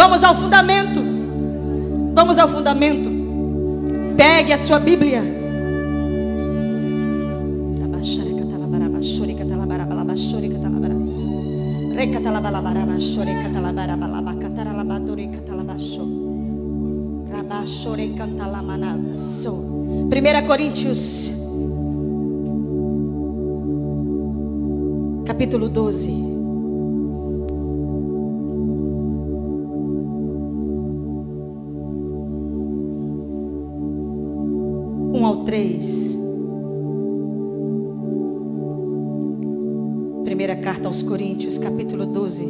Vamos ao fundamento. Vamos ao fundamento. Pegue a sua Bíblia. Primeira Coríntios, capítulo 12. Ao 3. Primeira carta aos Coríntios, capítulo 12,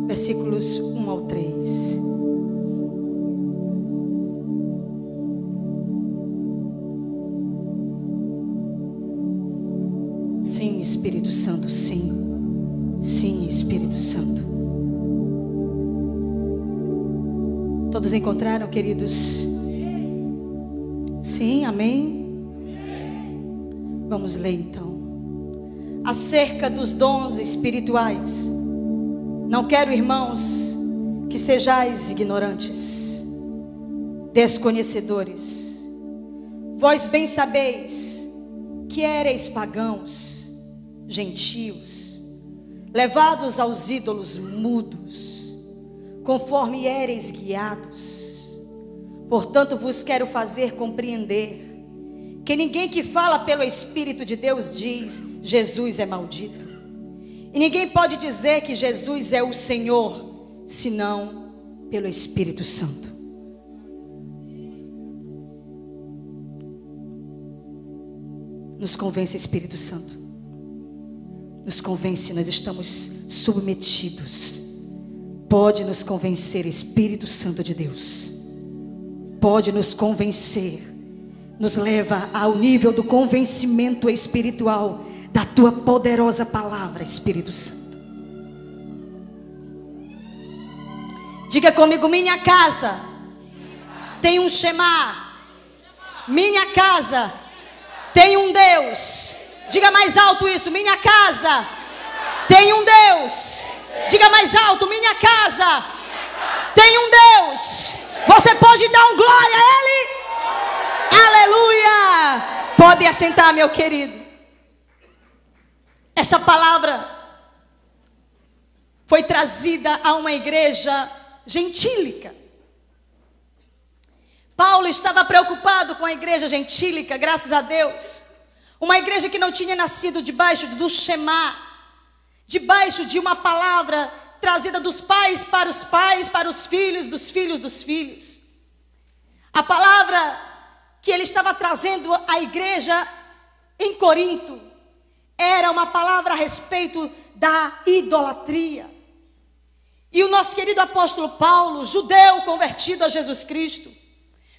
versículos 1 ao 3. Sim, Espírito Santo, sim. Sim, Espírito Santo. Todos encontraram, queridos? Sim, amém? Vamos ler então. Acerca dos dons espirituais, não quero, irmãos, que sejais ignorantes, desconhecedores. Vós bem sabeis que éreis pagãos, gentios, levados aos ídolos mudos, conforme éreis guiados. Portanto, vos quero fazer compreender que ninguém que fala pelo Espírito de Deus diz: Jesus é maldito. E ninguém pode dizer que Jesus é o Senhor, senão pelo Espírito Santo. Nos convence, Espírito Santo. Nos convence, nós estamos submetidos. Pode nos convencer, Espírito Santo de Deus. Pode nos convencer, nos leva ao nível do convencimento espiritual da tua poderosa palavra, Espírito Santo. Diga comigo: minha casa tem um Shema. Minha casa tem um Deus. Diga mais alto isso: minha casa tem um Deus. Diga mais alto: minha casa tem um Deus. Você pode dar um glória a Ele? Aleluia! Pode assentar, meu querido. Essa palavra foi trazida a uma igreja gentílica. Paulo estava preocupado com a igreja gentílica, graças a Deus. Uma igreja que não tinha nascido debaixo do Shema, debaixo de uma palavra trazida dos pais, para os filhos, dos filhos dos filhos. A palavra que ele estava trazendo à igreja em Corinto era uma palavra a respeito da idolatria. E o nosso querido apóstolo Paulo, judeu convertido a Jesus Cristo,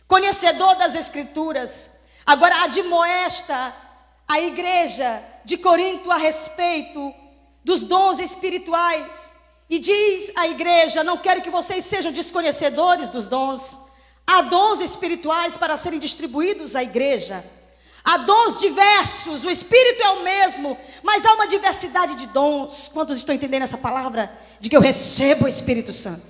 conhecedor das Escrituras, agora admoesta a igreja de Corinto a respeito dos dons espirituais. E diz à igreja: não quero que vocês sejam desconhecedores dos dons. Há dons espirituais para serem distribuídos à igreja. Há dons diversos, o Espírito é o mesmo, mas há uma diversidade de dons. Quantos estão entendendo essa palavra? De que eu recebo o Espírito Santo.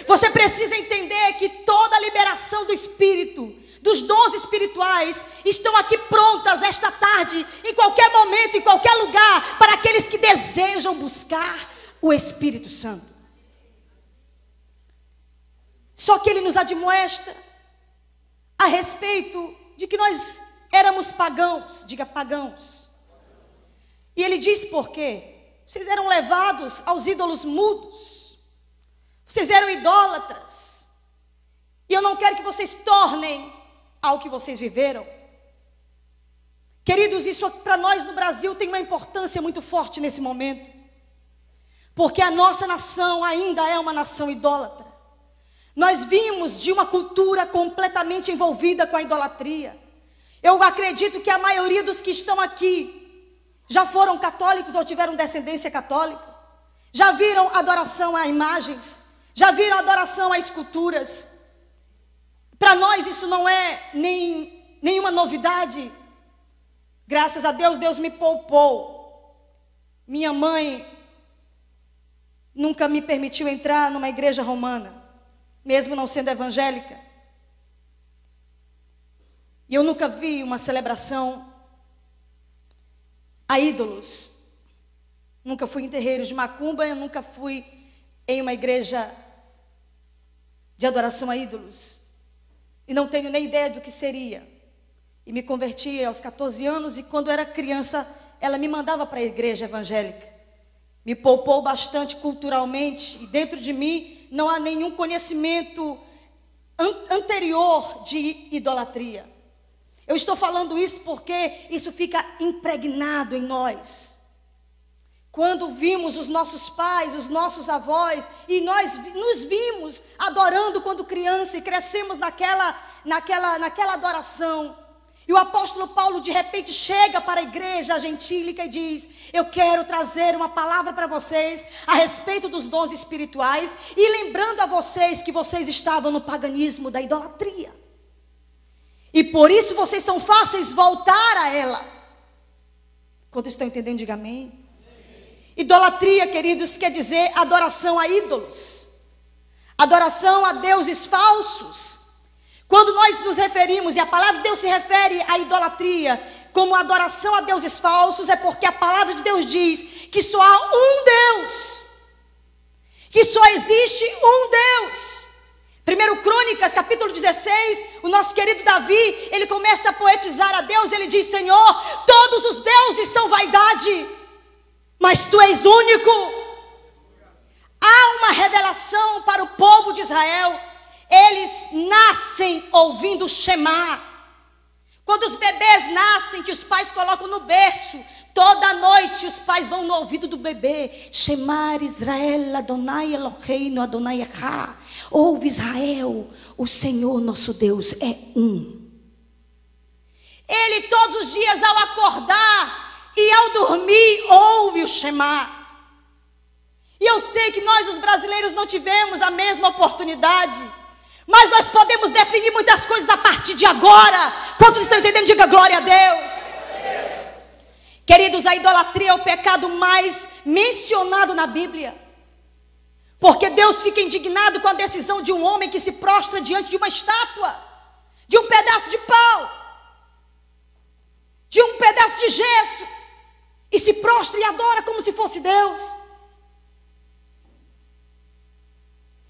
Você precisa entender que toda a liberação do Espírito, dos dons espirituais, estão aqui prontas esta tarde, em qualquer momento, em qualquer lugar, para aqueles que desejam buscar o Espírito Santo. Só que ele nos admoesta a respeito de que nós éramos pagãos. Diga pagãos. E ele diz por quê? Vocês eram levados aos ídolos mudos. Vocês eram idólatras. E eu não quero que vocês tornem ao que vocês viveram. Queridos, isso para nós no Brasil tem uma importância muito forte nesse momento. Porque a nossa nação ainda é uma nação idólatra. Nós vimos de uma cultura completamente envolvida com a idolatria. Eu acredito que a maioria dos que estão aqui já foram católicos ou tiveram descendência católica. Já viram adoração a imagens. Já viram adoração a esculturas. Para nós isso não é nenhuma novidade. Graças a Deus, Deus me poupou. Minha mãe nunca me permitiu entrar numa igreja romana. mesmo não sendo evangélica. E eu nunca vi uma celebração a ídolos. Nunca fui em terreiros de macumba, eu nunca fui em uma igreja de adoração a ídolos. E não tenho nem ideia do que seria. E me converti aos 14 anos e quando era criança, ela me mandava para a igreja evangélica. Me poupou bastante culturalmente e dentro de mim não há nenhum conhecimento anterior de idolatria. Eu estou falando isso porque isso fica impregnado em nós. Quando vimos os nossos pais, os nossos avós, e nós nos vimos adorando quando criança e crescemos naquela adoração. E o apóstolo Paulo de repente chega para a igreja gentílica e diz: eu quero trazer uma palavra para vocês a respeito dos dons espirituais e lembrando a vocês que vocês estavam no paganismo da idolatria. E por isso vocês são fáceis voltar a ela. Quantos estão entendendo, diga amém. Idolatria, queridos, quer dizer adoração a ídolos, adoração a deuses falsos. Quando nós nos referimos, e a palavra de Deus se refere à idolatria como adoração a deuses falsos, é porque a palavra de Deus diz que só há um Deus, que só existe um Deus. 1 Crônicas, capítulo 16, o nosso querido Davi, ele começa a poetizar a Deus, ele diz: Senhor, todos os deuses são vaidade, mas tu és único. Há uma revelação para o povo de Israel. Eles nascem ouvindo Shema. Quando os bebês nascem, que os pais colocam no berço, toda noite os pais vão no ouvido do bebê: Shema Israel, Adonai Eloheinu, Adonai Echad. Ouve Israel, o Senhor nosso Deus é um. Ele todos os dias ao acordar e ao dormir ouve o Shema. E eu sei que nós os brasileiros não tivemos a mesma oportunidade, mas nós podemos definir muitas coisas a partir de agora. Quantos estão entendendo? Diga glória a Deus. Queridos, a idolatria é o pecado mais mencionado na Bíblia, porque Deus fica indignado com a decisão de um homem que se prostra diante de uma estátua, de um pedaço de pau, de um pedaço de gesso, e se prostra e adora como se fosse Deus.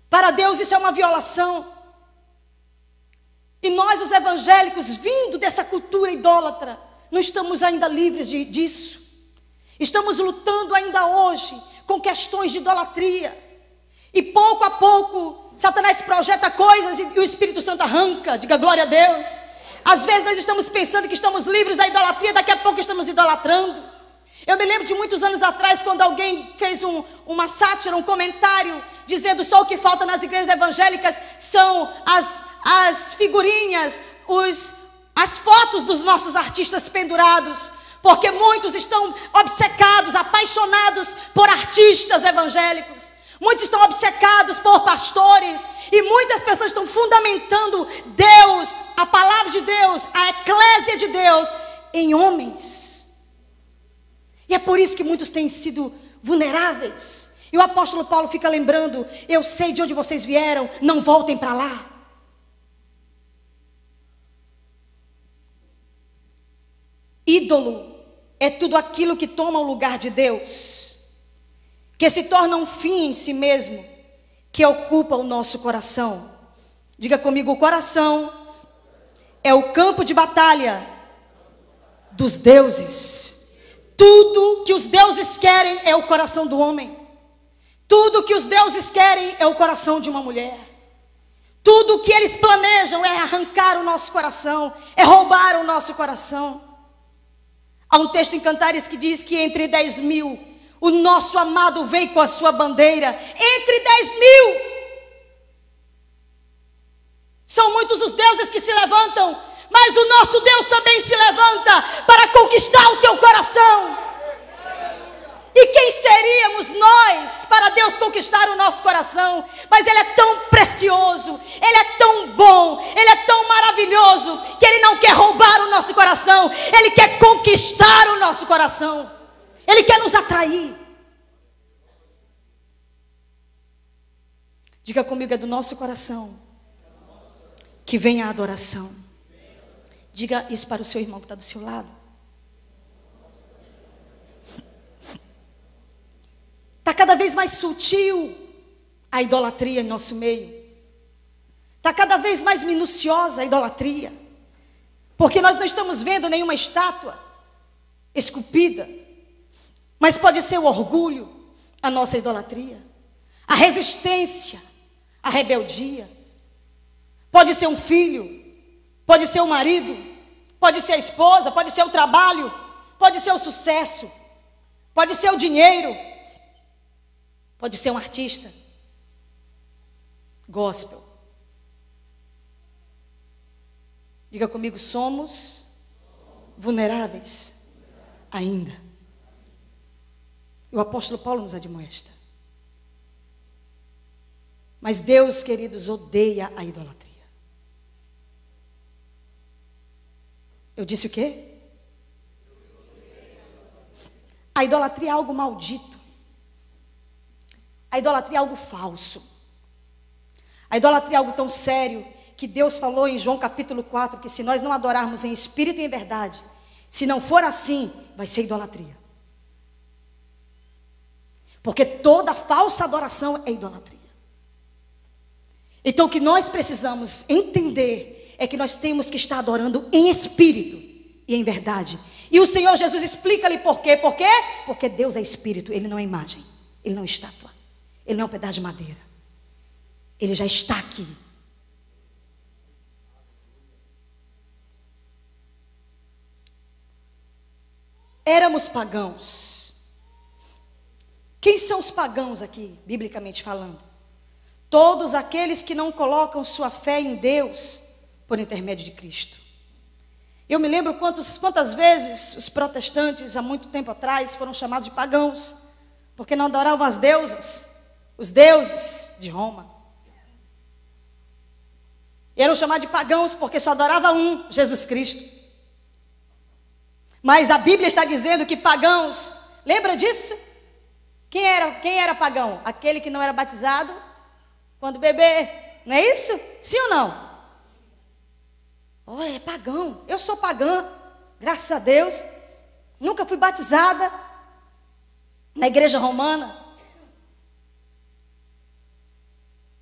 Para Deus isso é uma violação. E nós, os evangélicos, vindo dessa cultura idólatra, não estamos ainda livres disso. Estamos lutando ainda hoje com questões de idolatria. E pouco a pouco, Satanás projeta coisas e o Espírito Santo arranca. Diga glória a Deus. Às vezes nós estamos pensando que estamos livres da idolatria, daqui a pouco estamos idolatrando. Eu me lembro de muitos anos atrás, quando alguém fez uma sátira, um comentário, dizendo só o que falta nas igrejas evangélicas são as figurinhas, as fotos dos nossos artistas pendurados, porque muitos estão obcecados, apaixonados por artistas evangélicos. Muitos estão obcecados por pastores, e muitas pessoas estão fundamentando Deus, a palavra de Deus, a eclésia de Deus, em homens. E é por isso que muitos têm sido vulneráveis. E o apóstolo Paulo fica lembrando: eu sei de onde vocês vieram, não voltem para lá. Ídolo é tudo aquilo que toma o lugar de Deus, que se torna um fim em si mesmo, que ocupa o nosso coração. Diga comigo: o coração é o campo de batalha dos deuses. Tudo que os deuses querem é o coração do homem. Tudo que os deuses querem é o coração de uma mulher. Tudo que eles planejam é arrancar o nosso coração, é roubar o nosso coração. Há um texto em Cantares que diz que entre 10.000, o nosso amado veio com a sua bandeira. Entre 10.000. São muitos os deuses que se levantam, mas o nosso Deus também se levanta para conquistar o teu coração. E quem seríamos nós para Deus conquistar o nosso coração? Mas Ele é tão precioso, Ele é tão bom, Ele é tão maravilhoso, que Ele não quer roubar o nosso coração, Ele quer conquistar o nosso coração. Ele quer nos atrair. Diga comigo, é do nosso coração que vem a adoração. Diga isso para o seu irmão que está do seu lado. Está cada vez mais sutil a idolatria em nosso meio. Está cada vez mais minuciosa a idolatria. Porque nós não estamos vendo nenhuma estátua esculpida. Mas pode ser o orgulho, a nossa idolatria. A resistência, a rebeldia. Pode ser um filho, pode ser o marido, pode ser a esposa, pode ser o trabalho, pode ser o sucesso, pode ser o dinheiro, pode ser um artista. Gospel. Diga comigo, somos vulneráveis ainda. E o apóstolo Paulo nos admoesta. Mas Deus, queridos, odeia a idolatria. Eu disse o quê? A idolatria é algo maldito. A idolatria é algo falso. A idolatria é algo tão sério que Deus falou em João capítulo 4, que se nós não adorarmos em espírito e em verdade, se não for assim, vai ser idolatria. Porque toda falsa adoração é idolatria. Então o que nós precisamos entender é que nós temos que estar adorando em espírito e em verdade. E o Senhor Jesus explica-lhe por quê. Por quê? Porque Deus é espírito, Ele não é imagem, Ele não é estátua, Ele não é um pedaço de madeira. Ele já está aqui. Éramos pagãos. Quem são os pagãos aqui, biblicamente falando? Todos aqueles que não colocam sua fé em Deus por intermédio de Cristo. Eu me lembro quantas vezes os protestantes, há muito tempo atrás, foram chamados de pagãos, porque não adoravam as deusas, os deuses de Roma. E eram chamados de pagãos porque só adorava um, Jesus Cristo. Mas a Bíblia está dizendo que pagãos, lembra disso? Quem era pagão? Aquele que não era batizado quando bebê, não é isso? Sim ou não? Olha, é pagão. Eu sou pagã, graças a Deus. Nunca fui batizada na igreja romana.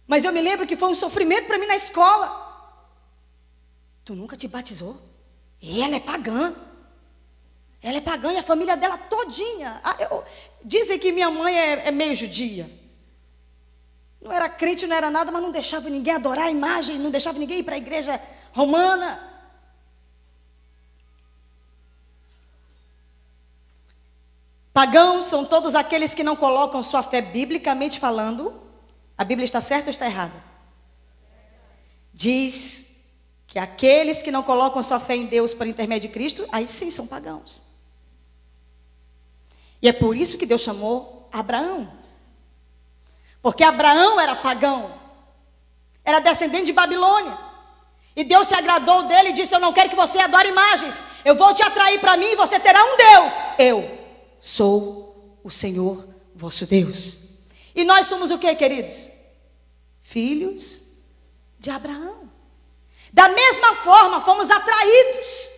Mas eu me lembro que foi um sofrimento para mim na escola. Tu nunca te batizou? E ela é pagã. Ela é pagã e a família dela todinha. Dizem que minha mãe é meio judia. Não era crente, não era nada, mas não deixava ninguém adorar a imagem, não deixava ninguém ir para a igreja romana. Pagãos são todos aqueles que não colocam sua fé biblicamente falando. A Bíblia está certa ou está errada? Diz que aqueles que não colocam sua fé em Deus por intermédio de Cristo, aí sim são pagãos. E é por isso que Deus chamou Abraão. Porque Abraão era pagão. Era descendente de Babilônia. E Deus se agradou dele e disse: eu não quero que você adore imagens. Eu vou te atrair para mim e você terá um Deus. Eu sou o Senhor vosso Deus. E nós somos o que, queridos? Filhos de Abraão. Da mesma forma fomos atraídos.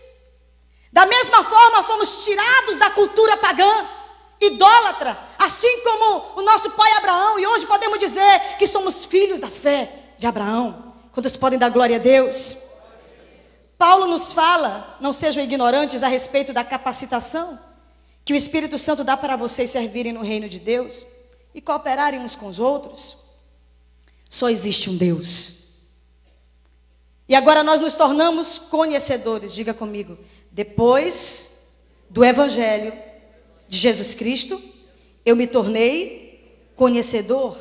Da mesma forma fomos tirados da cultura pagã, idólatra, assim como o nosso pai Abraão. E hoje podemos dizer que somos filhos da fé de Abraão. Quantos podem dar glória a Deus? Paulo nos fala: não sejam ignorantes a respeito da capacitação que o Espírito Santo dá para vocês servirem no reino de Deus e cooperarem uns com os outros. Só existe um Deus. E agora nós nos tornamos conhecedores. Diga comigo: depois do Evangelho de Jesus Cristo, eu me tornei conhecedor.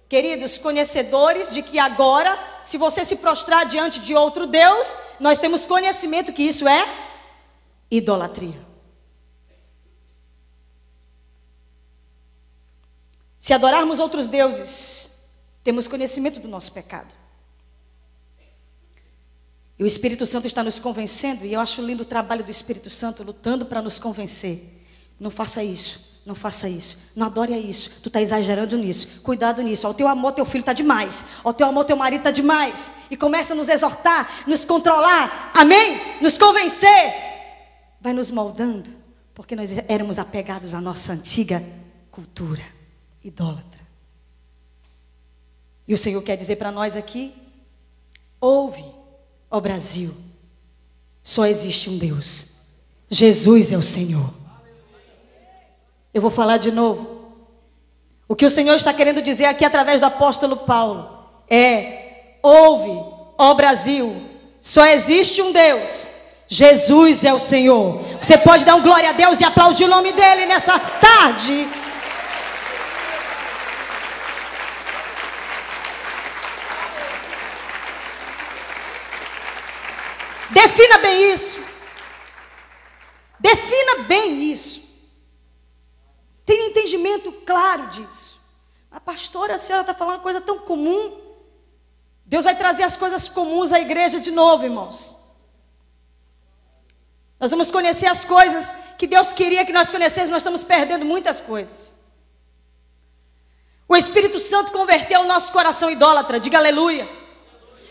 Queridos, conhecedores de que agora, se você se prostrar diante de outro Deus, nós temos conhecimento que isso é idolatria. Se adorarmos outros deuses, temos conhecimento do nosso pecado. E o Espírito Santo está nos convencendo, e eu acho lindo o trabalho do Espírito Santo lutando para nos convencer. Não faça isso, Não faça isso, não adore a isso. Tu está exagerando nisso, cuidado nisso. O teu amor, teu filho está demais. O teu amor, teu marido está demais. E começa a nos exortar, nos controlar, amém? Nos convencer. Vai nos moldando, porque nós éramos apegados à nossa antiga cultura idólatra. E o Senhor quer dizer para nós aqui: ouve, ó Brasil, só existe um Deus. Jesus é o Senhor. Eu vou falar de novo. O que o Senhor está querendo dizer aqui através do apóstolo Paulo é: ouve, ó Brasil, só existe um Deus. Jesus é o Senhor. Você pode dar um glória a Deus e aplaudir o nome dele nessa tarde? Defina bem isso. Defina bem isso. Tenha entendimento claro disso. Mas pastora, a senhora está falando uma coisa tão comum. Deus vai trazer as coisas comuns à igreja de novo, irmãos. Nós vamos conhecer as coisas que Deus queria que nós conhecêssemos. Nós estamos perdendo muitas coisas. O Espírito Santo converteu o nosso coração idólatra. Diga aleluia.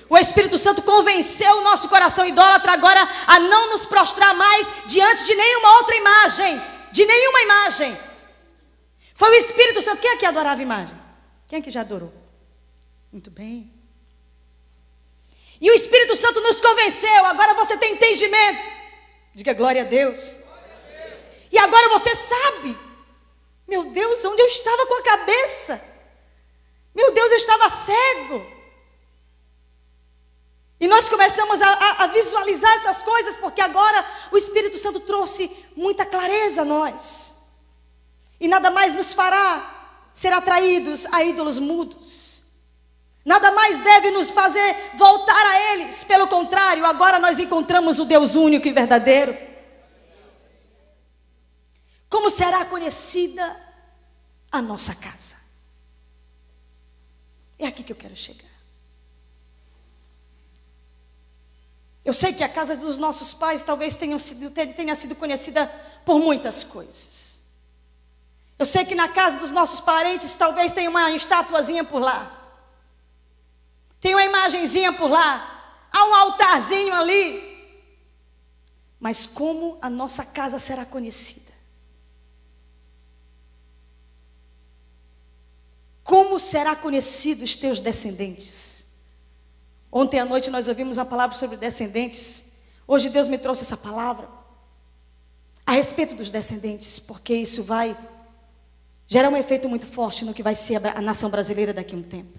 O Espírito Santo convenceu o nosso coração idólatra agora a não nos prostrar mais diante de nenhuma outra imagem. De nenhuma imagem. Foi o Espírito Santo. Quem aqui adorava imagem? Quem aqui já adorou? Muito bem. E o Espírito Santo nos convenceu. Agora você tem entendimento. Diga glória a Deus. E agora você sabe. Meu Deus, onde eu estava com a cabeça? Meu Deus, eu estava cego. E nós começamos a visualizar essas coisas, porque agora o Espírito Santo trouxe muita clareza a nós. E nada mais nos fará ser atraídos a ídolos mudos. Nada mais deve nos fazer voltar a eles. Pelo contrário, agora nós encontramos o Deus único e verdadeiro. Como será conhecida a nossa casa? É aqui que eu quero chegar. Eu sei que a casa dos nossos pais talvez tenha sido conhecida por muitas coisas. Eu sei que na casa dos nossos parentes talvez tenha uma estatuazinha por lá. Tem uma imagenzinha por lá. Há um altarzinho ali. Mas como a nossa casa será conhecida? Como será conhecido os teus descendentes? Ontem à noite nós ouvimos uma palavra sobre descendentes. Hoje Deus me trouxe essa palavra a respeito dos descendentes, porque isso vai gerar um efeito muito forte no que vai ser a nação brasileira daqui a um tempo.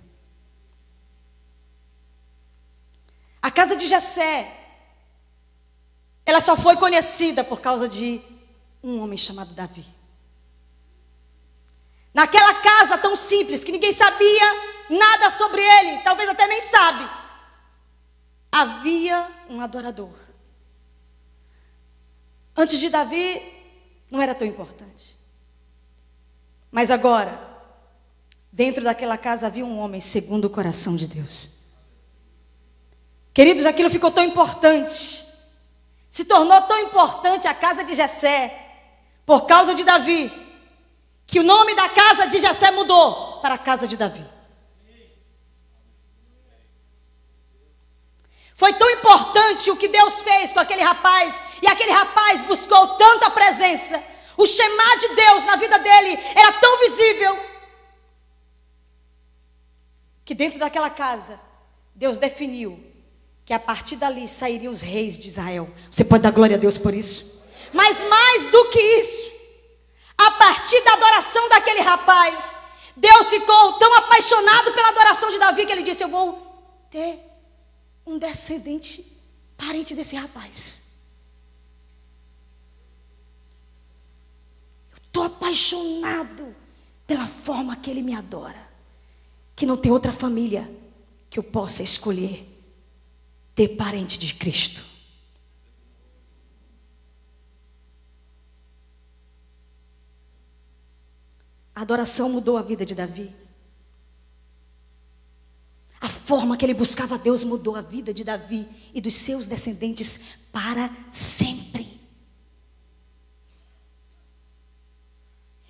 A casa de Jessé, ela só foi conhecida por causa de um homem chamado Davi. Naquela casa tão simples, que ninguém sabia nada sobre ele, talvez até nem sabe, havia um adorador. Antes de Davi, não era tão importante. Mas agora, dentro daquela casa havia um homem segundo o coração de Deus. Queridos, aquilo ficou tão importante. Se tornou tão importante a casa de Jessé, por causa de Davi, que o nome da casa de Jessé mudou para a casa de Davi. Foi tão importante o que Deus fez com aquele rapaz, e aquele rapaz buscou tanto a presença. O Shema de Deus na vida dele era tão visível, que dentro daquela casa, Deus definiu que a partir dali sairiam os reis de Israel. Você pode dar glória a Deus por isso? Mas mais do que isso, a partir da adoração daquele rapaz, Deus ficou tão apaixonado pela adoração de Davi, que ele disse: eu vou ter um descendente, parente desse rapaz. Eu estou apaixonado pela forma que ele me adora, que não tem outra família que eu possa escolher ter parente de Cristo. A adoração mudou a vida de Davi. A forma que ele buscava a Deus mudou a vida de Davi e dos seus descendentes para sempre.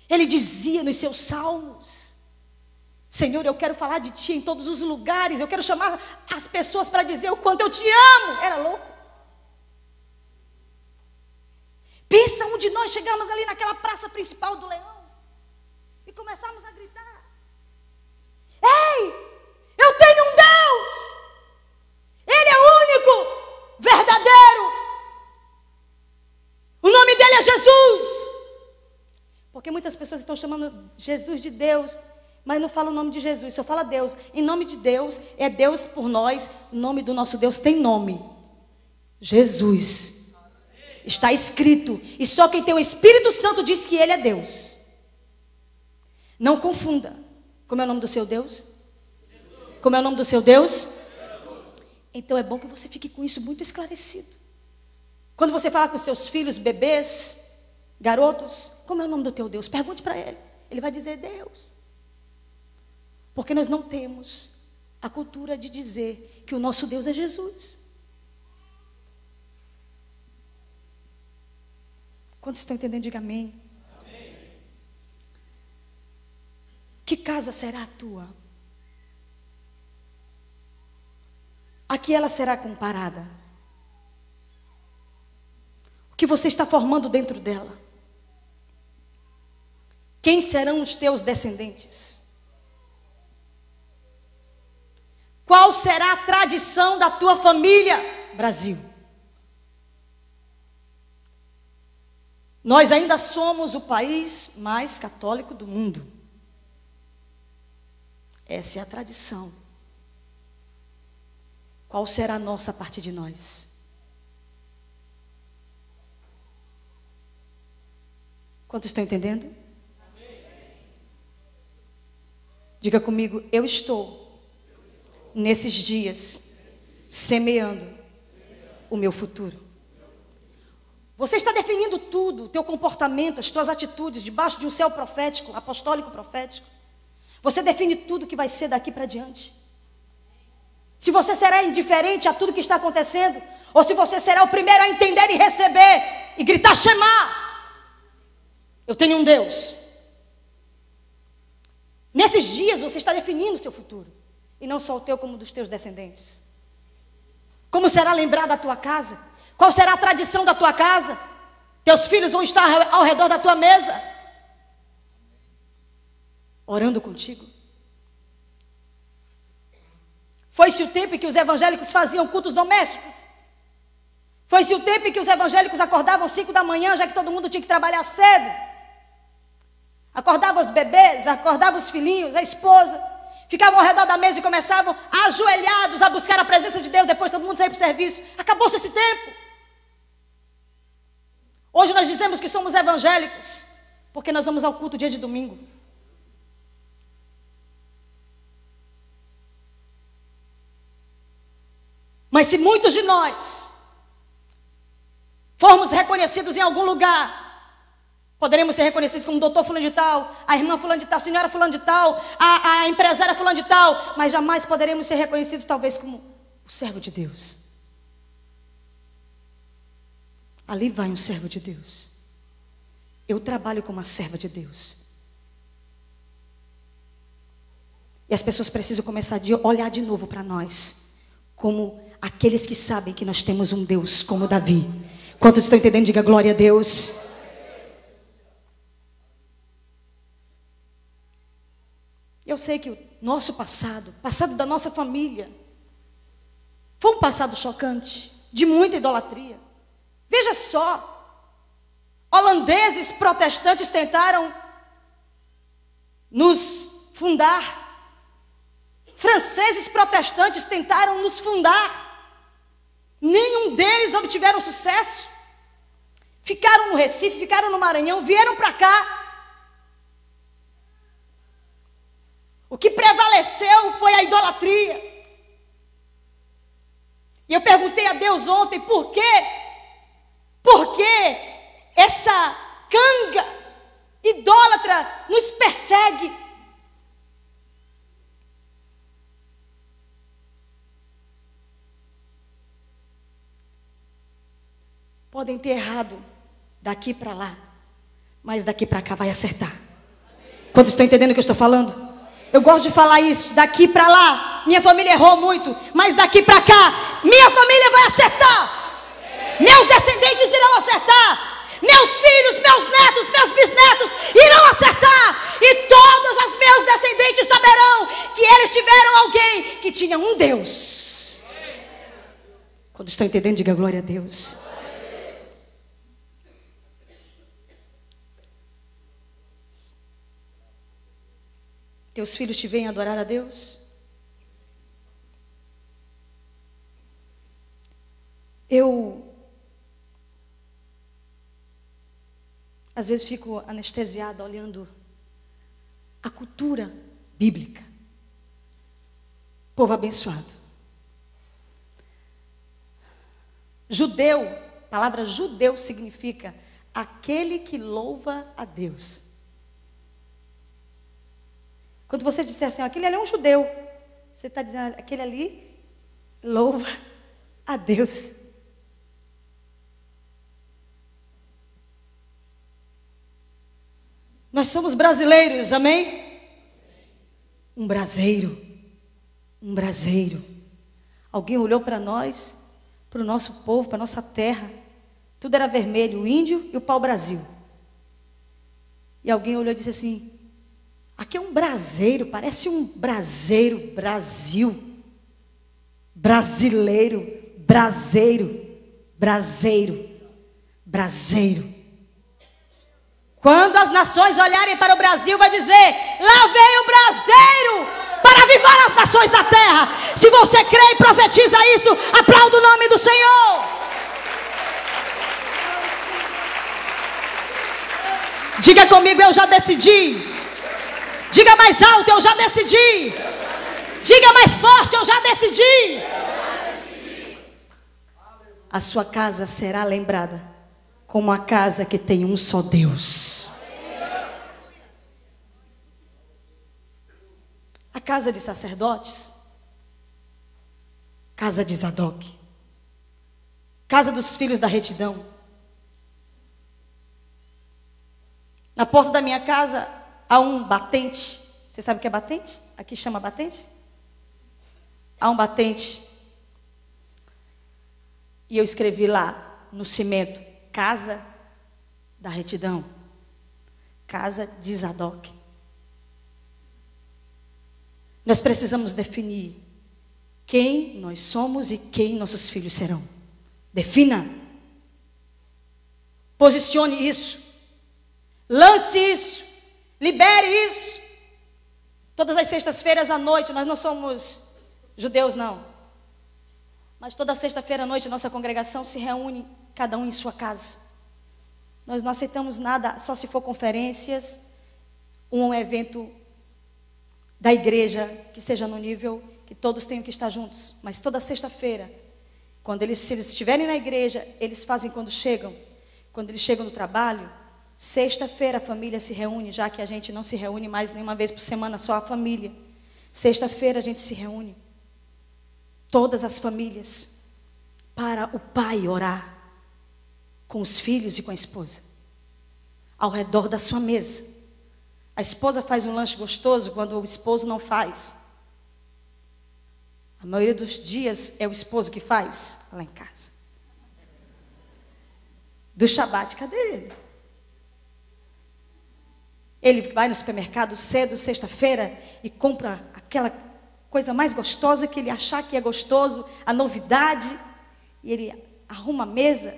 Ele dizia nos seus salmos: Senhor, eu quero falar de Ti em todos os lugares, eu quero chamar as pessoas para dizer o quanto eu Te amo. Era louco. Pensa um de nós chegamos ali naquela praça principal do Leão e começamos a gritar: ei, eu tenho um Deus, Ele é único, verdadeiro, o nome dele é Jesus. Porque muitas pessoas estão chamando Jesus de Deus, mas não falam o nome de Jesus, só fala Deus. Em nome de Deus, é Deus por nós. O nome do nosso Deus tem nome: Jesus. Está escrito. E só quem tem o Espírito Santo diz que Ele é Deus. Não confunda. Como é o nome do seu Deus? Como é o nome do seu Deus? Então é bom que você fique com isso muito esclarecido. Quando você falar com seus filhos, bebês, garotos, como é o nome do teu Deus? Pergunte para ele. Ele vai dizer Deus. Porque nós não temos a cultura de dizer que o nosso Deus é Jesus. Quantos estão entendendo? Diga amém. Amém. Que casa será a tua? A que ela será comparada? O que você está formando dentro dela? Quem serão os teus descendentes? Qual será a tradição da tua família, Brasil? Nós ainda somos o país mais católico do mundo. Essa é a tradição. Qual será a nossa a partir de nós? Quantos estão entendendo? Diga comigo: eu estou nesses dias semeando o meu futuro. Você está definindo tudo, o teu comportamento, as tuas atitudes, debaixo de um céu profético, apostólico profético. Você define tudo que vai ser daqui para diante. Se você será indiferente a tudo que está acontecendo, ou se você será o primeiro a entender e receber, e gritar Shema. Eu tenho um Deus. Nesses dias você está definindo o seu futuro, e não só o teu, como o dos teus descendentes. Como será lembrada a tua casa? Qual será a tradição da tua casa? Teus filhos vão estar ao redor da tua mesa, orando contigo. Foi-se o tempo em que os evangélicos faziam cultos domésticos. Foi-se o tempo em que os evangélicos acordavam 5 da manhã, já que todo mundo tinha que trabalhar cedo. Acordavam os bebês, acordavam os filhinhos, a esposa. Ficavam ao redor da mesa e começavam ajoelhados a buscar a presença de Deus. Depois todo mundo saía para o serviço. Acabou-se esse tempo. Hoje nós dizemos que somos evangélicos, porque nós vamos ao culto dia de domingo. Mas se muitos de nós formos reconhecidos em algum lugar, poderemos ser reconhecidos como doutor fulano de tal, a irmã fulano de tal, a senhora fulano de tal, a empresária fulano de tal, mas jamais poderemos ser reconhecidos talvez como o servo de Deus. Ali vai um servo de Deus. Eu trabalho como uma serva de Deus. E as pessoas precisam começar a olhar de novo para nós, como aqueles que sabem que nós temos um Deus como Davi. Quantos estão entendendo? Diga glória a Deus. Eu sei que o nosso passado, passado da nossa família, foi um passado chocante, de muita idolatria. Veja só, holandeses protestantes tentaram nos fundar, franceses protestantes tentaram nos fundar, nenhum deles obtiveram sucesso. Ficaram no Recife, ficaram no Maranhão, vieram para cá. O que prevaleceu foi a idolatria. E eu perguntei a Deus ontem, por quê? Porque essa canga idólatra nos persegue. Podem ter errado daqui para lá, mas daqui para cá vai acertar. Quando estão entendendo o que eu estou falando? Eu gosto de falar isso. Daqui para lá, minha família errou muito, mas daqui para cá, minha família vai acertar. Meus descendentes irão acertar. Meus filhos, meus netos, meus bisnetos irão acertar. E todos os meus descendentes saberão que eles tiveram alguém que tinha um Deus. Quando estão entendendo, diga glória a Deus. Teus filhos te veem adorar a Deus? Eu às vezes fico anestesiada olhando a cultura bíblica. Povo abençoado. Judeu, a palavra judeu significa aquele que louva a Deus. Quando você disser assim, aquele ali é um judeu, você está dizendo, aquele ali louva a Deus. Nós somos brasileiros, amém? Um braseiro. Um braseiro. Alguém olhou para nós, para o nosso povo, para a nossa terra. Tudo era vermelho, o índio e o pau-brasil. E alguém olhou e disse assim, aqui é um braseiro, parece um braseiro, Brasil. Brasileiro, braseiro, braseiro, braseiro. Quando as nações olharem para o Brasil, vai dizer, lá vem o braseiro para avivar as nações da terra. Se você crê e profetiza isso, aplauda o nome do Senhor. Diga comigo, eu já decidi. Diga mais alto, eu já decidi. Diga mais forte, eu já decidi. A sua casa será lembrada como a casa que tem um só Deus. A casa de sacerdotes, casa de Zadok, casa dos filhos da retidão. Na porta da minha casa há um batente. Você sabe o que é batente? Aqui chama batente? Há um batente. E eu escrevi lá no cimento, casa da retidão, casa de Zadok. Nós precisamos definir quem nós somos e quem nossos filhos serão. Defina. Posicione isso. Lance isso. Libere isso. Todas as sextas-feiras à noite, nós não somos judeus não, mas toda sexta-feira à noite nossa congregação se reúne, cada um em sua casa. Nós não aceitamos nada, só se for conferências, um evento da igreja que seja no nível que todos tenham que estar juntos. Mas toda sexta-feira, se eles estiverem na igreja, eles fazem quando chegam no trabalho. Sexta-feira a família se reúne, já que a gente não se reúne mais nenhuma vez por semana, só a família. Sexta-feira a gente se reúne, todas as famílias, para o pai orar com os filhos e com a esposa, ao redor da sua mesa. A esposa faz um lanche gostoso quando o esposo não faz. A maioria dos dias é o esposo que faz, lá em casa. Do Shabat, cadê ele? Ele vai no supermercado cedo, sexta-feira, e compra aquela coisa mais gostosa que ele achar que é gostoso, a novidade, e ele arruma a mesa.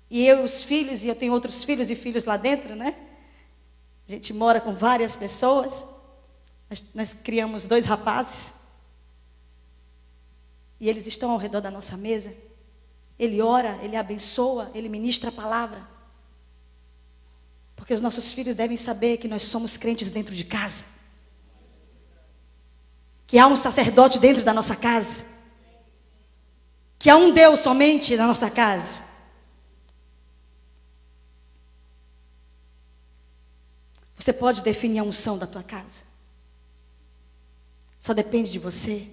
E eu e os filhos, e eu tenho outros filhos e filhos lá dentro, né? A gente mora com várias pessoas. Nós criamos 2 rapazes. E eles estão ao redor da nossa mesa. Ele ora, ele abençoa, ele ministra a palavra. Porque os nossos filhos devem saber que nós somos crentes dentro de casa. Que há um sacerdote dentro da nossa casa. Que há um Deus somente na nossa casa. Você pode definir a unção da tua casa. Só depende de você.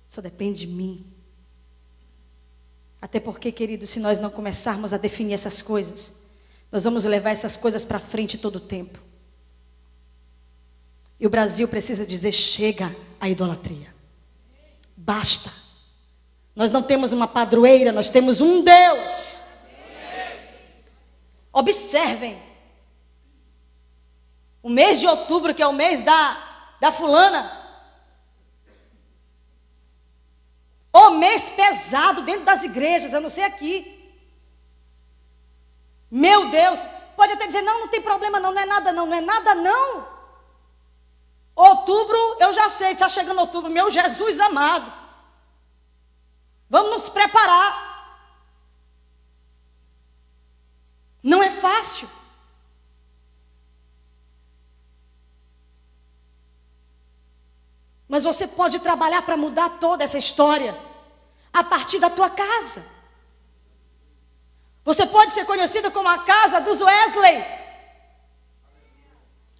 Só depende de mim. Até porque, querido, se nós não começarmos a definir essas coisas, Nós vamos levar essas coisas para frente todo o tempo. E o Brasil precisa dizer: chega à idolatria. Basta. Nós não temos uma padroeira, nós temos um Deus. Observem. O mês de outubro, que é o mês da fulana. O mês pesado dentro das igrejas, eu não sei aqui. Meu Deus, pode até dizer: não, não tem problema não, não é nada não, não é nada não. Outubro, eu já sei, está chegando outubro, meu Jesus amado. Vamos nos preparar. Não é fácil. Mas você pode trabalhar para mudar toda essa história a partir da tua casa. Você pode ser conhecido como a casa dos Wesley,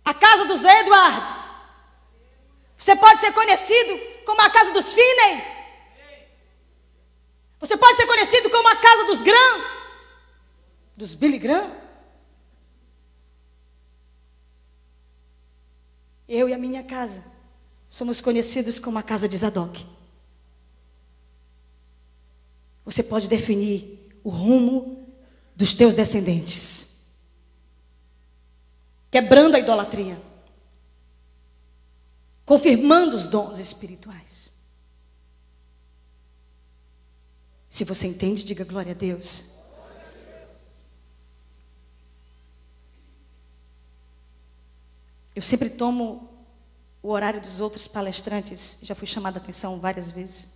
a casa dos Edwards. Você pode ser conhecido como a casa dos Finney. Você pode ser conhecido como a casa dos Graham, dos Billy Graham. Eu e a minha casa somos conhecidos como a casa de Zadok. Você pode definir o rumo dos teus descendentes, quebrando a idolatria, confirmando os dons espirituais. Se você entende, diga glória a Deus. Eu sempre tomo o horário dos outros palestrantes, já fui chamada a atenção várias vezes,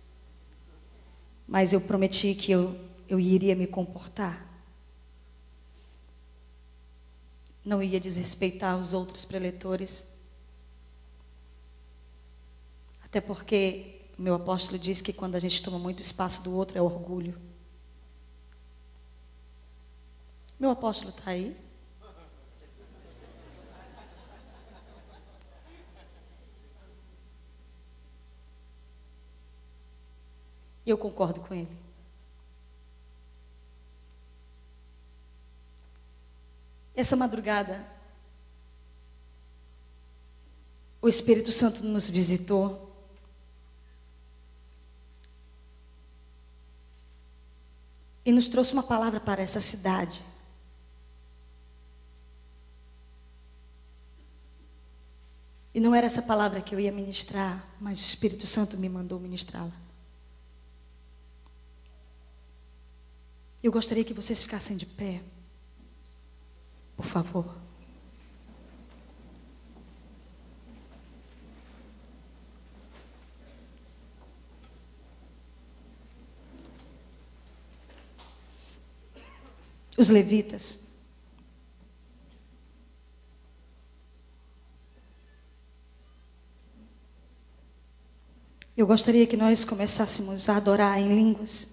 mas eu prometi que eu iria me comportar. Não ia desrespeitar os outros preletores, até porque o meu apóstolo diz que quando a gente toma muito espaço do outro é orgulho. Meu apóstolo está aí? E eu concordo com ele. Essa madrugada, o Espírito Santo nos visitou. E nos trouxe uma palavra para essa cidade. E não era essa palavra que eu ia ministrar, mas o Espírito Santo me mandou ministrá-la. Eu gostaria que vocês ficassem de pé, por favor. Os levitas. Eu gostaria que nós começássemos a adorar em línguas.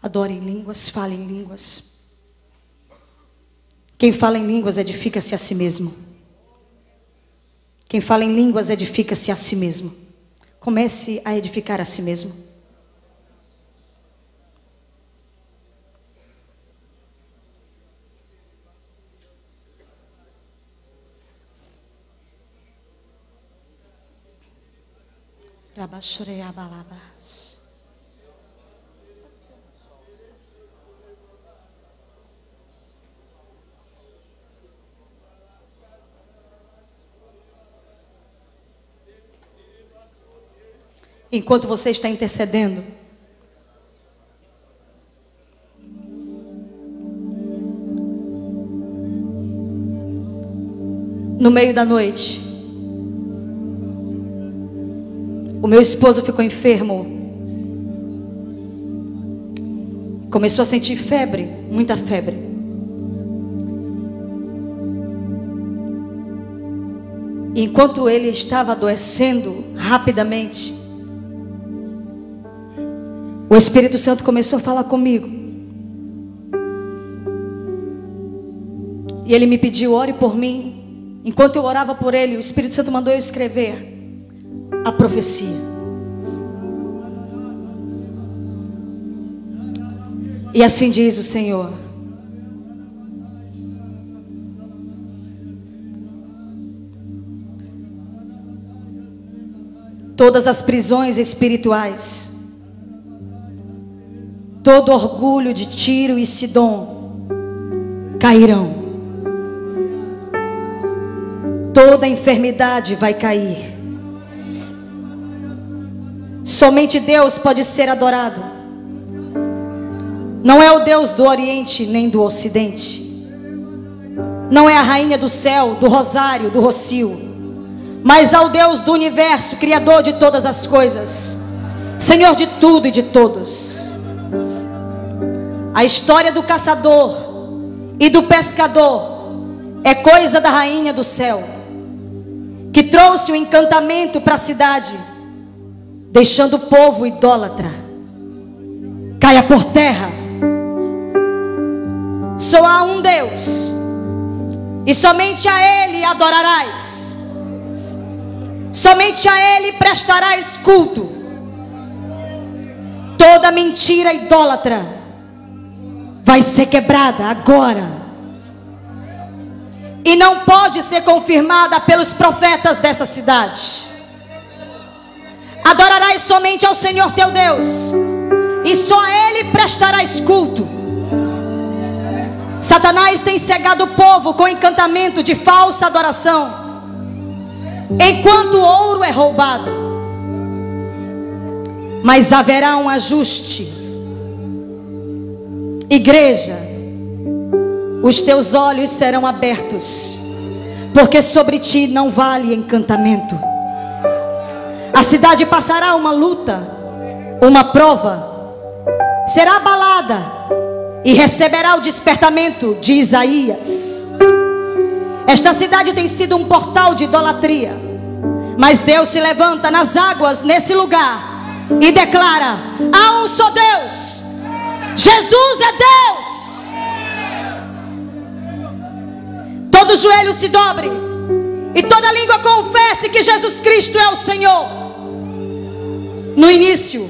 Adore em línguas, fale em línguas. Quem fala em línguas edifica-se a si mesmo. Quem fala em línguas edifica-se a si mesmo. Comece a edificar a si mesmo. Rabashoreabalabas. Enquanto você está intercedendo, no meio da noite, o meu esposo ficou enfermo, começou a sentir febre, muita febre. E enquanto ele estava adoecendo rapidamente, o Espírito Santo começou a falar comigo. E ele me pediu: ore por mim. Enquanto eu orava por ele, o Espírito Santo mandou eu escrever a profecia. E assim diz o Senhor: todas as prisões espirituais, todo orgulho de Tiro e Sidom cairão. Toda enfermidade vai cair. Somente Deus pode ser adorado. Não é o Deus do Oriente nem do Ocidente. Não é a rainha do céu, do rosário, do rocio, mas ao Deus do universo, Criador de todas as coisas, Senhor de tudo e de todos. A história do caçador e do pescador é coisa da rainha do céu, que trouxe o encantamento para a cidade, deixando o povo idólatra. Caia por terra. Só há um Deus, e somente a Ele adorarás. Somente a Ele prestarás culto. Toda mentira idólatra vai ser quebrada agora, e não pode ser confirmada pelos profetas dessa cidade. Adorarás somente ao Senhor teu Deus, e só a Ele prestarás culto. Satanás tem cegado o povo com encantamento de falsa adoração, enquanto o ouro é roubado. Mas haverá um ajuste. Igreja, os teus olhos serão abertos, porque sobre ti não vale encantamento. A cidade passará uma luta, uma prova, será abalada e receberá o despertamento de Isaías. Esta cidade tem sido um portal de idolatria, mas Deus se levanta nas águas nesse lugar e declara: há um só Deus, Jesus é Deus. Todo joelho se dobre e toda língua confesse que Jesus Cristo é o Senhor. No início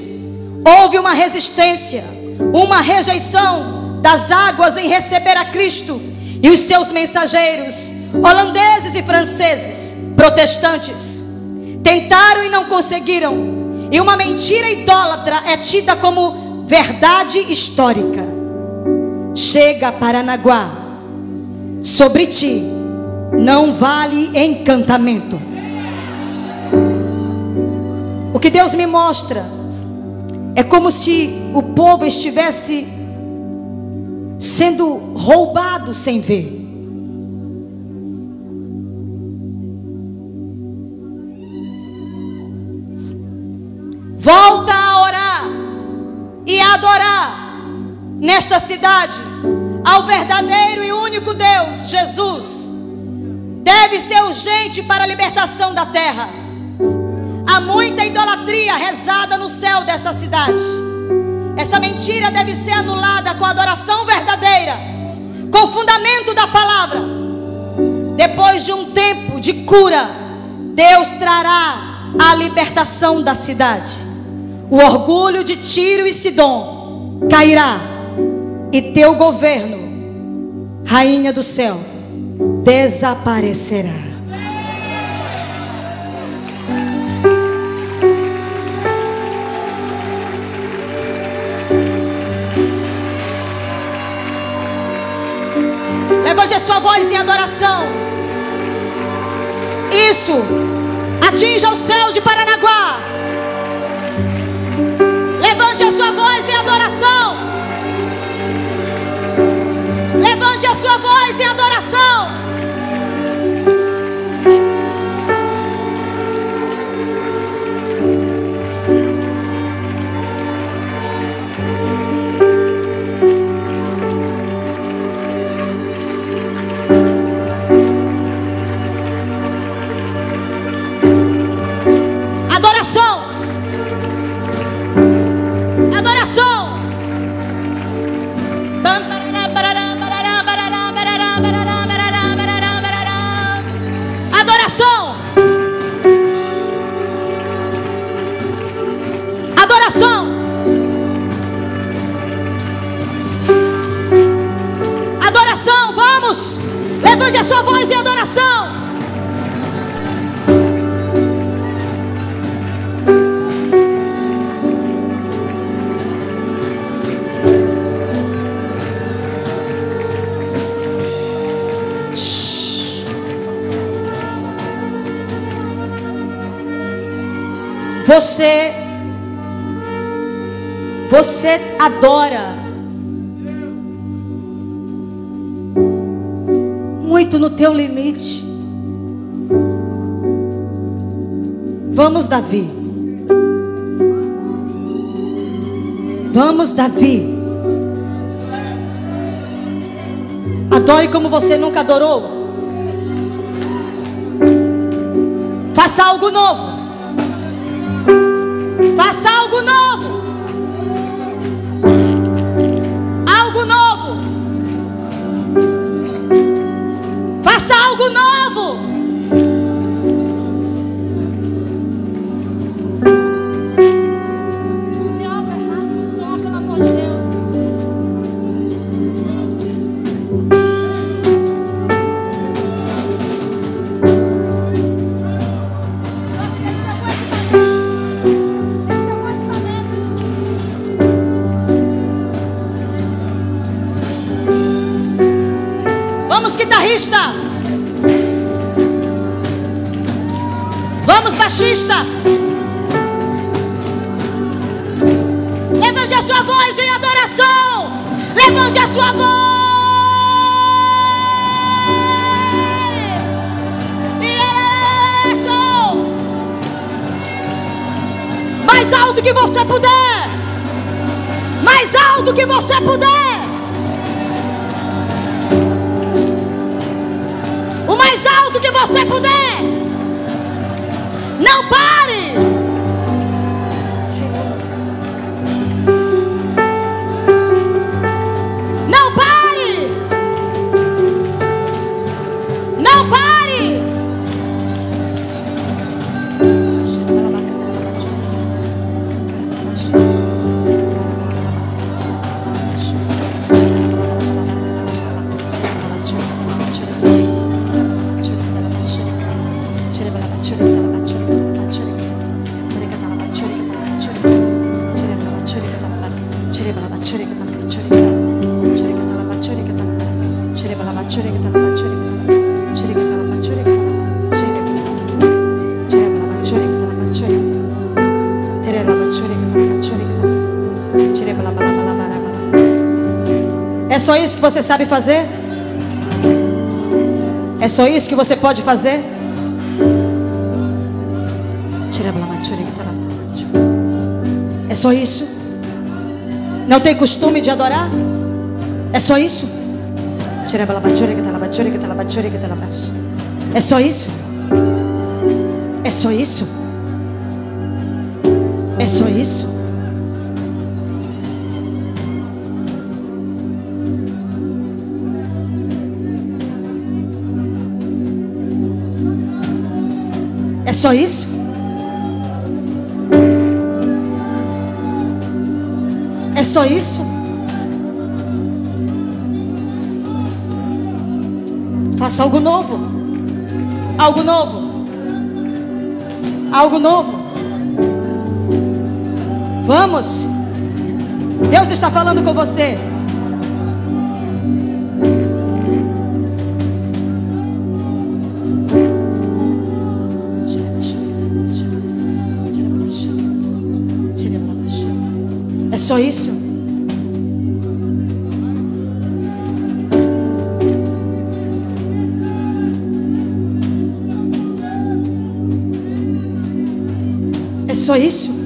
houve uma resistência, uma rejeição das águas em receber a Cristo, e os seus mensageiros, holandeses e franceses, protestantes, tentaram e não conseguiram. E uma mentira idólatra é tida como verdade histórica. Chega, Paranaguá, sobre ti não vale encantamento. O que Deus me mostra é como se o povo estivesse sendo roubado sem ver. Volta a orar e a adorar nesta cidade ao verdadeiro e único Deus, Jesus. Deve ser urgente para a libertação da terra. Há muita idolatria rezada no céu dessa cidade. Essa mentira deve ser anulada com adoração verdadeira, com fundamento da palavra. Depois de um tempo de cura, Deus trará a libertação da cidade. O orgulho de Tiro e Sidom cairá, e teu governo, rainha do céu, desaparecerá. Levante a sua voz em adoração. Isso. Atinja o céu de Paranaguá. Levante a sua voz em adoração. Levante a sua voz em adoração. Adoração. Você adora muito no teu limite. Vamos, Davi. Vamos, Davi. Adore como você nunca adorou. Faça algo novo. Faça algo novo. Algo novo. Faça algo novo. Tem algo errado no som, pelo amor de Deus. Guitarrista, vamos, baixista, levante a sua voz em adoração, levante a sua voz, mais alto que você puder, mais alto que você puder. O mais alto que você puder. Não pare. Não pare. Não pare. É só isso que você sabe fazer? É só isso que você pode fazer? É só isso? Não tem costume de adorar? É só isso? É só isso? É só isso? É só isso? É só isso? É só isso? Faça algo novo. Algo novo. Algo novo. Vamos. Deus está falando com você. É só isso? É só isso?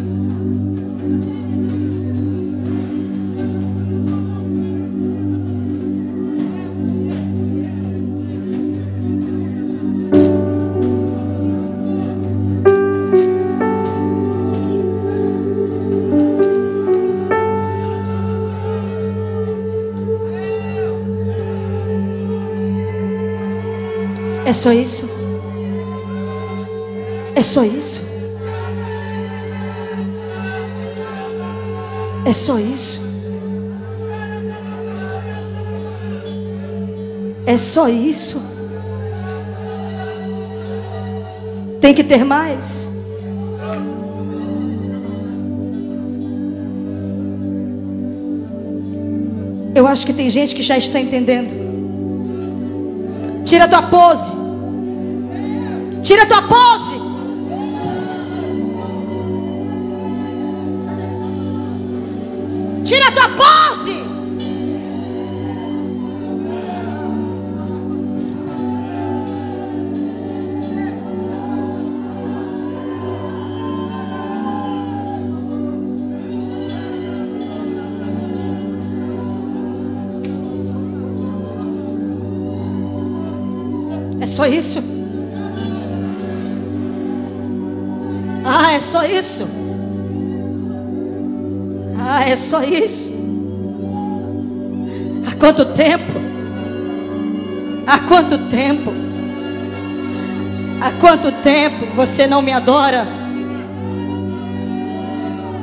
É só isso? É só isso? É só isso? É só isso? Tem que ter mais? Eu acho que tem gente que já está entendendo. Tira a tua pose. Tira a tua pose. Tira a tua pose. É só isso? Ah, é só isso? Ah, é só isso? Há quanto tempo? Há quanto tempo? Há quanto tempo você não me adora?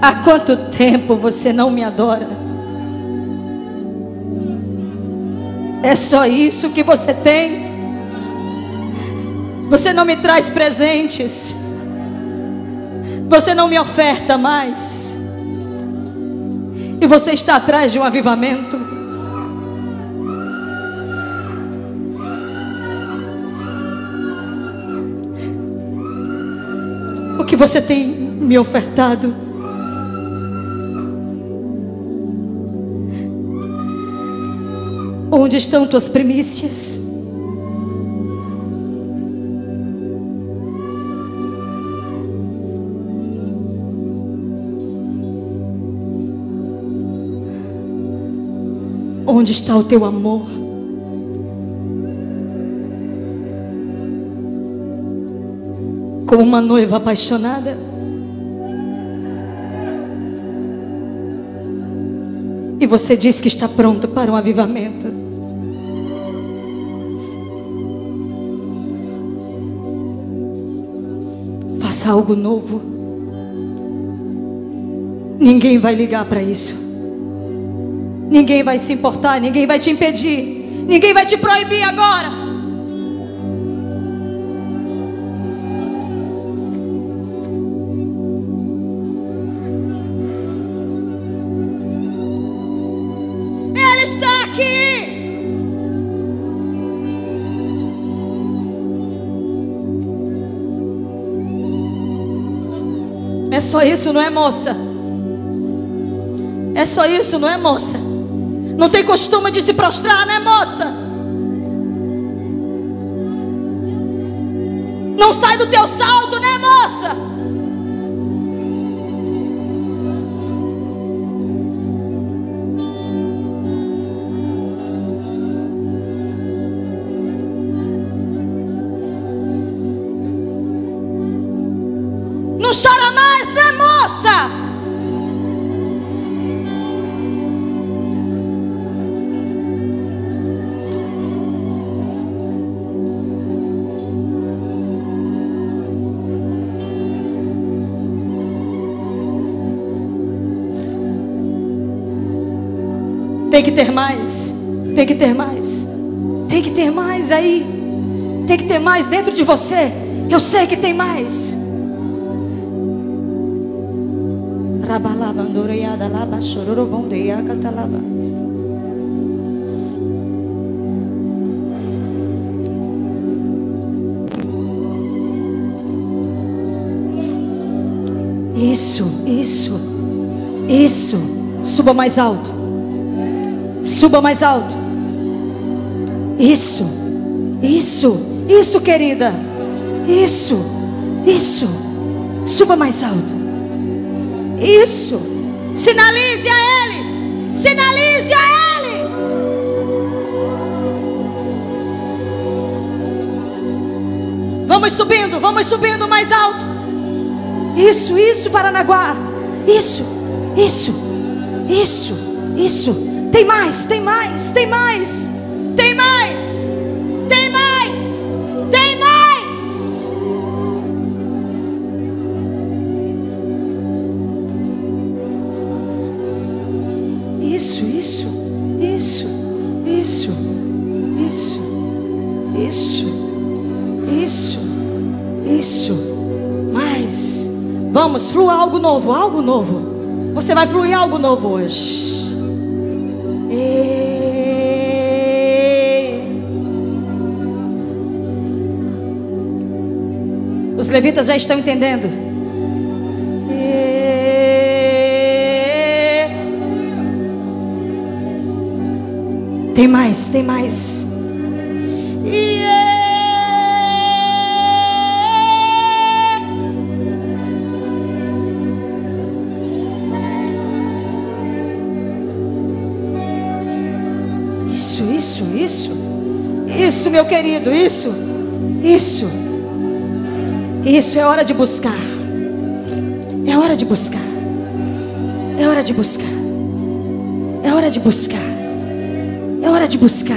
Há quanto tempo você não me adora? É só isso que você tem? Você não me traz presentes. Você não me oferta mais. E você está atrás de um avivamento. O que você tem me ofertado? Onde estão tuas primícias? Onde está o teu amor? Como uma noiva apaixonada. E você diz que está pronto para um avivamento. Faça algo novo. Ninguém vai ligar para isso. Ninguém vai se importar, ninguém vai te impedir, ninguém vai te proibir agora. Ele está aqui. É só isso, não é, moça? É só isso, não é, moça? Não tem costume de se prostrar, né, moça? Não sai do teu salto, né, moça? Não chora mais, né, moça? Tem que ter mais, tem que ter mais, tem que ter mais aí, tem que ter mais dentro de você. Eu sei que tem mais. Isso. Suba mais alto. Suba mais alto. Isso, querida. Isso. Suba mais alto. Isso. Sinalize a Ele. Sinalize a Ele. Vamos subindo mais alto. Isso, Paranaguá. Isso. Tem mais. Isso. Mais. Vamos, flua algo novo. Você vai fluir algo novo hoje. Os levitas já estão entendendo. Tem mais, tem mais. Isso, meu querido, isso é hora de buscar. É hora de buscar. É hora de buscar. É hora de buscar. É hora de buscar.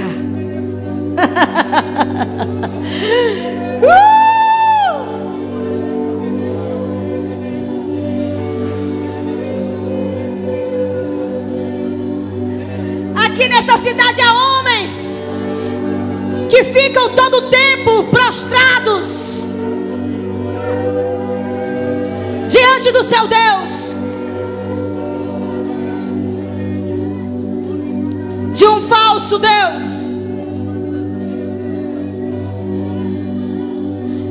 Aqui nessa cidade há homens que ficam todo o tempo prostrados diante do seu Deus, de um falso Deus.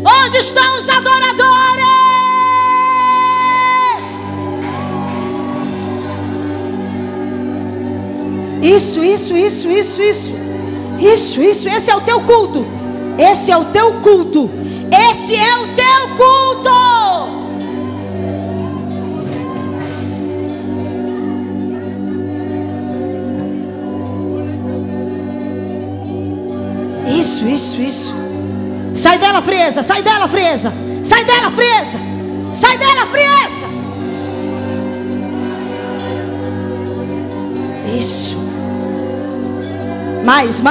Onde estão os adoradores? Isso. Esse é o teu culto. Esse é o teu culto. Esse é o teu culto. Isso. Sai dela, Freza. Sai dela, Freza. Sai dela, Freza. Sai dela, Freza. Isso. Mais.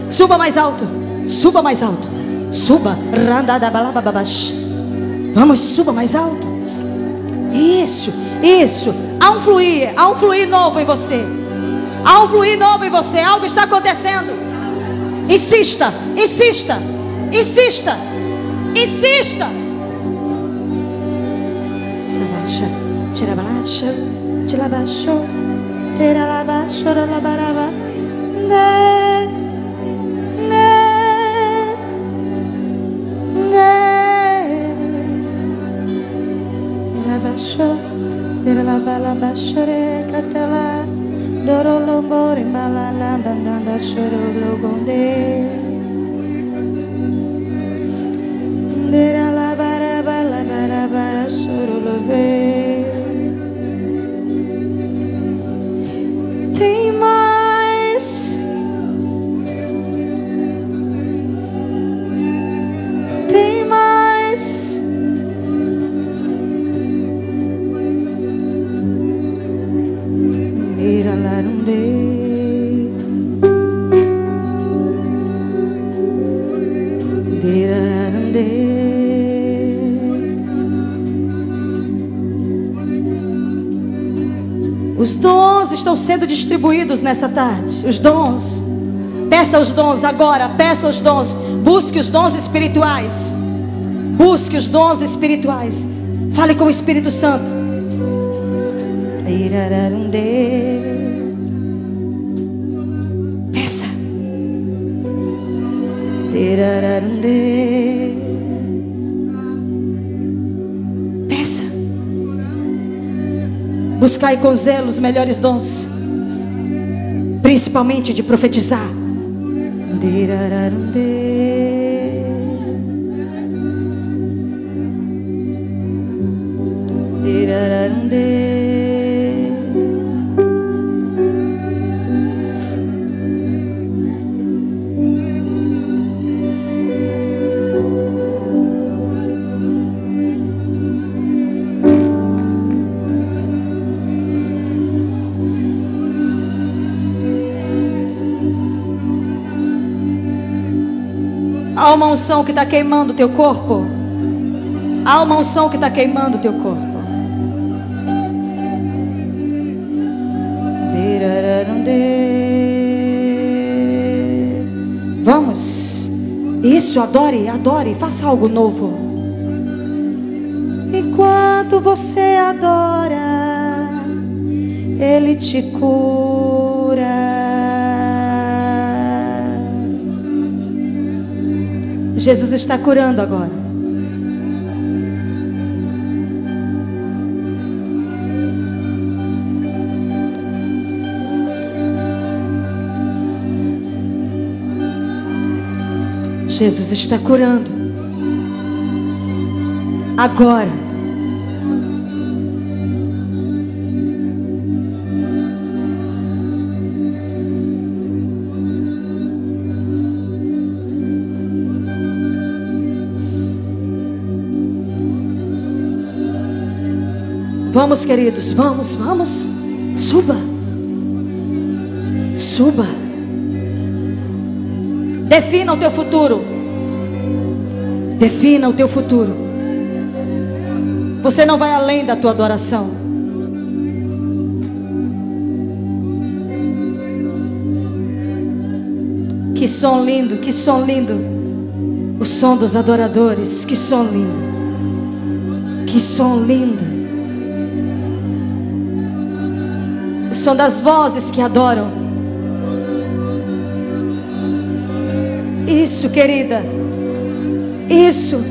Suba mais alto. Suba. Vamos, suba mais alto. Isso. Há um fluir novo em você. Algo está acontecendo. Insista. Tira baixo, tira lá baixo, la baraba, ne, la baixo, tira la bala baixore, catela, doro lombore, malala, bandanda, choro, logonde, tira la baraba, choro, love. Tem mais. Os dons estão sendo distribuídos nessa tarde. Os dons. Peça os dons agora. Peça os dons. Busque os dons espirituais. Busque os dons espirituais. Fale com o Espírito Santo. Peça. Peça. Buscai com zelo os melhores dons, principalmente de profetizar. Há uma unção que está queimando o teu corpo. Há uma unção que está queimando o teu corpo. Vamos. Isso, adore, adore. Faça algo novo. Enquanto você adora, Ele te cura. Jesus está curando agora. Jesus está curando. Agora. Vamos, queridos, vamos. Suba. Suba. Defina o teu futuro. Defina o teu futuro. Você não vai além da tua adoração. Que som lindo, que som lindo. O som dos adoradores, que som lindo. Que som lindo. O som das vozes que adoram. Isso, querida. Isso.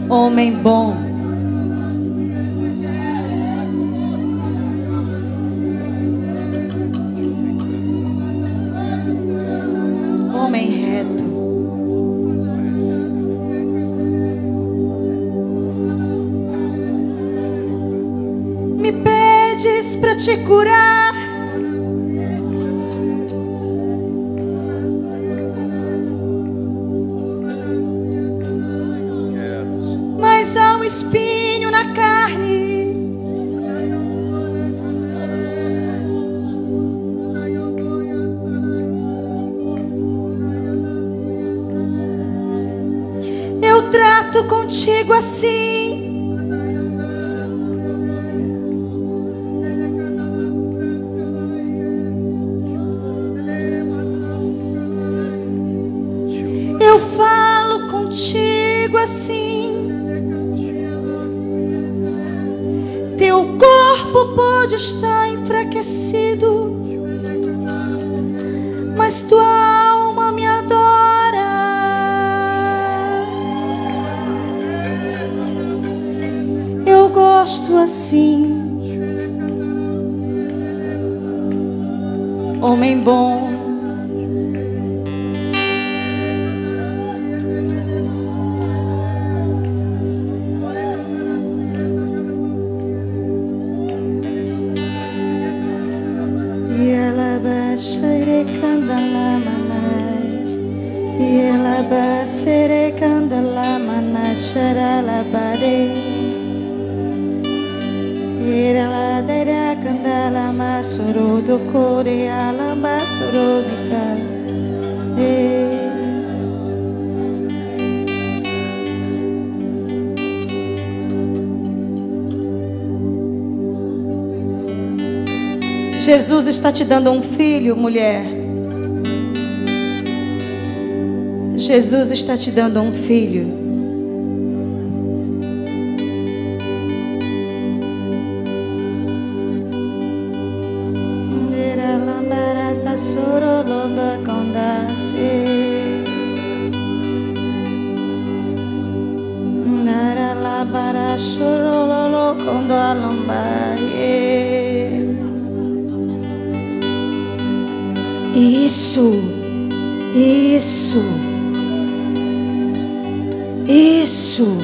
Homem bom. Homem reto. Me pedes para te curar. Há um espinho na carne. Eu trato contigo assim. Eu falo contigo assim. Teu corpo pode estar enfraquecido, mas tua alma me adora. Eu gosto assim. Homem bom. candala manai. Ela basere candala manashara la bade. Ela dera candala masuro do core ala basuro nika. Jesus está te dando um filho, mulher. Jesus está te dando um filho. Isso, isso, isso,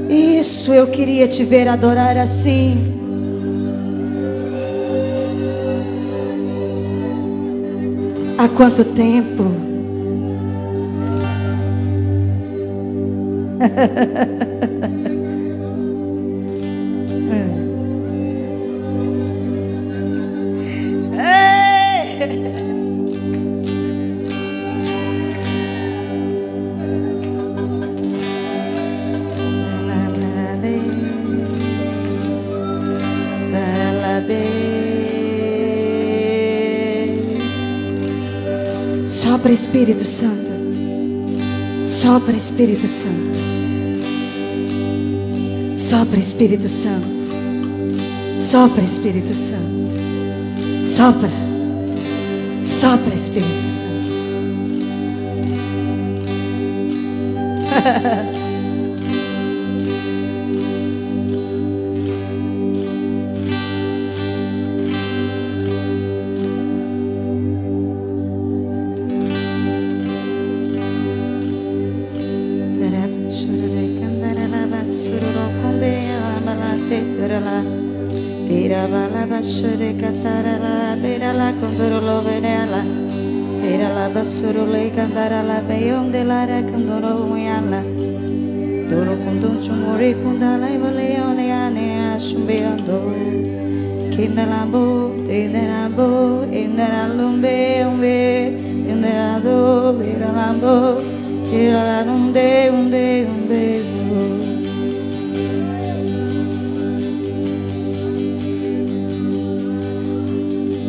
isso, eu queria te ver adorar assim. Há quanto tempo? Sopra, Espírito Santo. Sopra, Espírito Santo. Sopra, Espírito Santo. Sopra, Espírito Santo. Sopra. Sopra, Espírito Santo.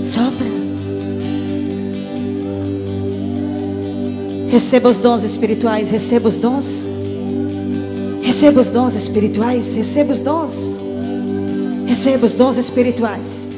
Sopra. Receba os dons espirituais, receba os dons. Receba os dons espirituais, receba os dons. Receba os dons espirituais.